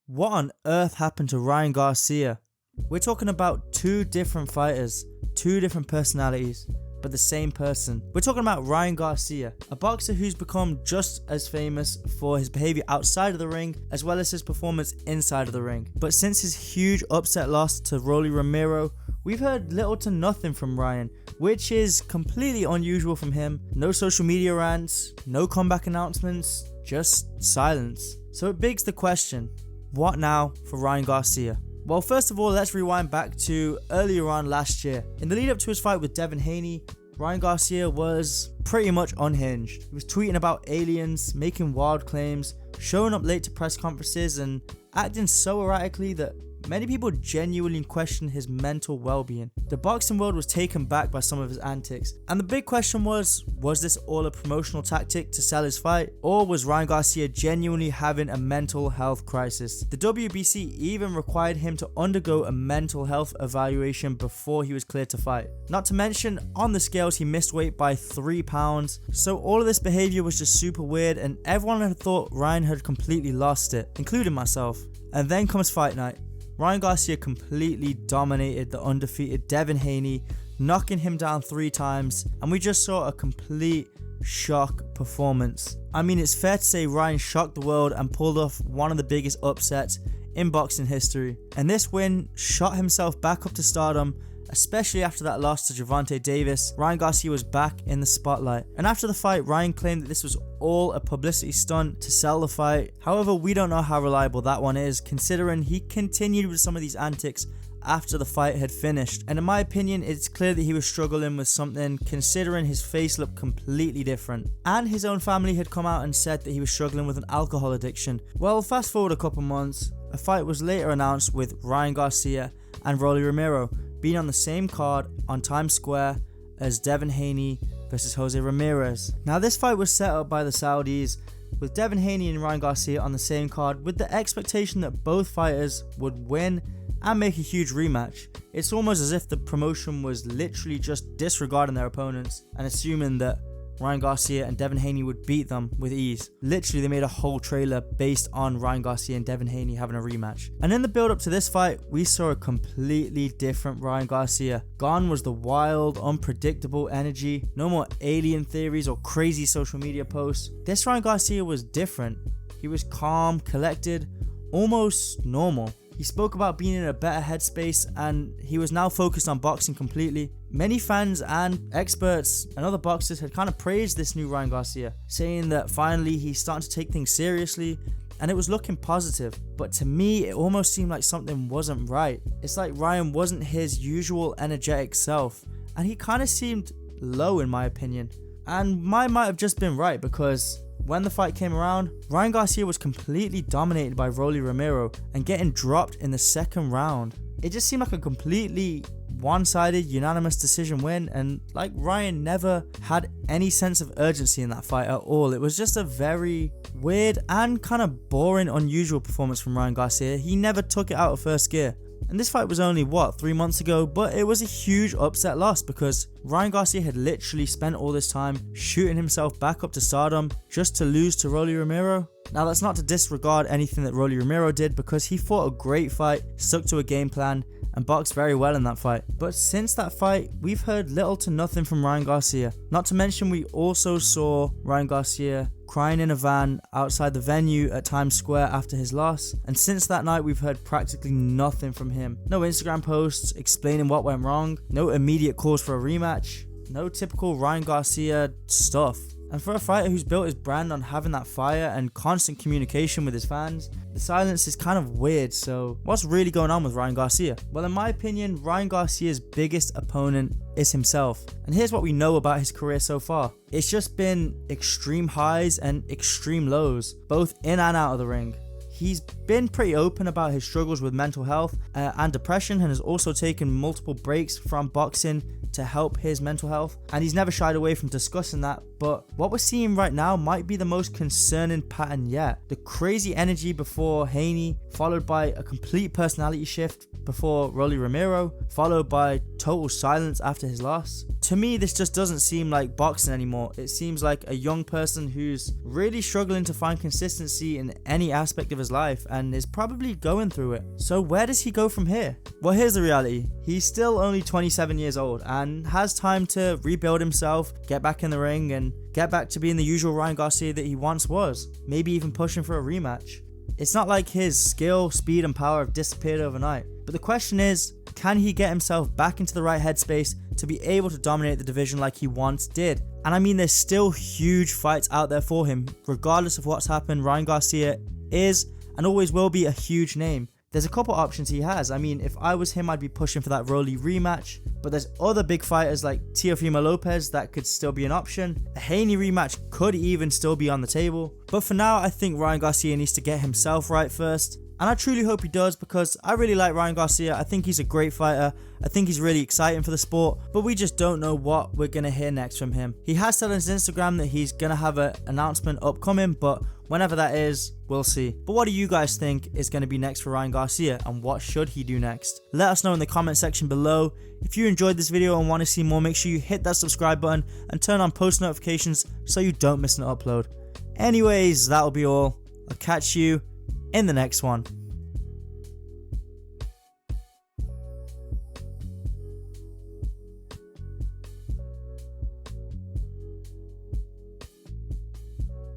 What on earth happened to Ryan Garcia? We're talking about two different fighters, two different personalities, but the same person. We're talking about Ryan Garcia, a boxer who's become just as famous for his behavior outside of the ring as well as his performance inside of the ring. But since his huge upset loss to Rolly Romero, we've heard little to nothing from Ryan, which is completely unusual from him. No social media rants, no comeback announcements, just silence. So it begs the question, what now for Ryan Garcia? Well, first of all, let's rewind back to earlier on last year. In the lead up to his fight with Devin Haney, Ryan Garcia was pretty much unhinged. He was tweeting about aliens, making wild claims, showing up late to press conferences, and acting so erratically that many people genuinely questioned his mental well-being. The boxing world was taken back by some of his antics, and the big question was this all a promotional tactic to sell his fight, or was Ryan Garcia genuinely having a mental health crisis? The WBC even required him to undergo a mental health evaluation before he was cleared to fight. Not to mention, on the scales he missed weight by 3 pounds, so all of this behavior was just super weird, and everyone had thought Ryan had completely lost it, including myself. And then comes fight night. Ryan Garcia completely dominated the undefeated Devin Haney, knocking him down 3 times, and we just saw a complete shock performance. I mean, it's fair to say Ryan shocked the world and pulled off one of the biggest upsets in boxing history. And this win shot himself back up to stardom, especially after that loss to Gervonta Davis. Ryan Garcia was back in the spotlight. And after the fight, Ryan claimed that this was all a publicity stunt to sell the fight. However, we don't know how reliable that one is, considering he continued with some of these antics after the fight had finished. And in my opinion, it's clear that he was struggling with something, considering his face looked completely different. And his own family had come out and said that he was struggling with an alcohol addiction. Well, fast forward a couple months, a fight was later announced with Ryan Garcia and Rolly Romero being on the same card on Times Square as Devin Haney versus Jose Ramirez. Now, this fight was set up by the Saudis, with Devin Haney and Ryan Garcia on the same card, with the expectation that both fighters would win and make a huge rematch. It's almost as if the promotion was literally just disregarding their opponents and assuming that Ryan Garcia and Devin Haney would beat them with ease. Literally, they made a whole trailer based on Ryan Garcia and Devin Haney having a rematch. And in the build up to this fight, we saw a completely different Ryan Garcia. Gone was the wild, unpredictable energy. No more alien theories or crazy social media posts. This Ryan Garcia was different. He was calm, collected, almost normal. He spoke about being in a better headspace, and he was now focused on boxing completely. Many fans and experts and other boxers had kind of praised this new Ryan Garcia, saying that finally he's starting to take things seriously, and it was looking positive. But to me, it almost seemed like something wasn't right. It's like Ryan wasn't his usual energetic self, and he kind of seemed low in my opinion. And mine might have just been right, because when the fight came around, Ryan Garcia was completely dominated by Rolly Romero and getting dropped in the second round. It just seemed like a completely one-sided, unanimous decision win, and like Ryan never had any sense of urgency in that fight at all. It was just a very weird and kind of boring, unusual performance from Ryan Garcia. He never took it out of first gear. And this fight was only, 3 months ago, but it was a huge upset loss because Ryan Garcia had literally spent all this time shooting himself back up to stardom just to lose to Rolly Romero. Now, that's not to disregard anything that Rolly Romero did, because he fought a great fight, stuck to a game plan, and boxed very well in that fight. But since that fight, we've heard little to nothing from Ryan Garcia. Not to mention, we also saw Ryan Garcia crying in a van outside the venue at Times Square after his loss, and since that night we've heard practically nothing from him. No Instagram posts explaining what went wrong, no immediate calls for a rematch, no typical Ryan Garcia stuff. And for a fighter who's built his brand on having that fire and constant communication with his fans, the silence is kind of weird. So what's really going on with Ryan Garcia? Well, in my opinion, Ryan Garcia's biggest opponent is himself. And here's what we know about his career so far. It's just been extreme highs and extreme lows, both in and out of the ring. He's been pretty open about his struggles with mental health and depression, and has also taken multiple breaks from boxing to help his mental health, and he's never shied away from discussing that. But what we're seeing right now might be the most concerning pattern yet. The crazy energy before Haney, followed by a complete personality shift before Rolly Romero, followed by total silence after his loss. To me, this just doesn't seem like boxing anymore. It seems like a young person who's really struggling to find consistency in any aspect of his life and is probably going through it. So where does he go from here? Well, here's the reality. He's still only 27 years old and has time to rebuild himself, get back in the ring, and get back to being the usual Ryan Garcia that he once was. Maybe even pushing for a rematch. It's not like his skill, speed, and power have disappeared overnight. But the question is, can he get himself back into the right headspace to be able to dominate the division like he once did? And I mean, there's still huge fights out there for him. Regardless of what's happened, Ryan Garcia is and always will be a huge name. There's a couple options he has. I mean, if I was him, I'd be pushing for that Rolly rematch. But there's other big fighters like Teofimo Lopez that could still be an option. A Haney rematch could even still be on the table. But for now, I think Ryan Garcia needs to get himself right first. And I truly hope he does, because I really like Ryan Garcia. I think he's a great fighter. I think he's really exciting for the sport, but we just don't know what we're going to hear next from him. He has said on his Instagram that he's going to have an announcement upcoming, but whenever that is, we'll see. But what do you guys think is going to be next for Ryan Garcia, and what should he do next? Let us know in the comment section below. If you enjoyed this video and want to see more, make sure you hit that subscribe button and turn on post notifications so you don't miss an upload. Anyways, that'll be all. I'll catch you in the next one.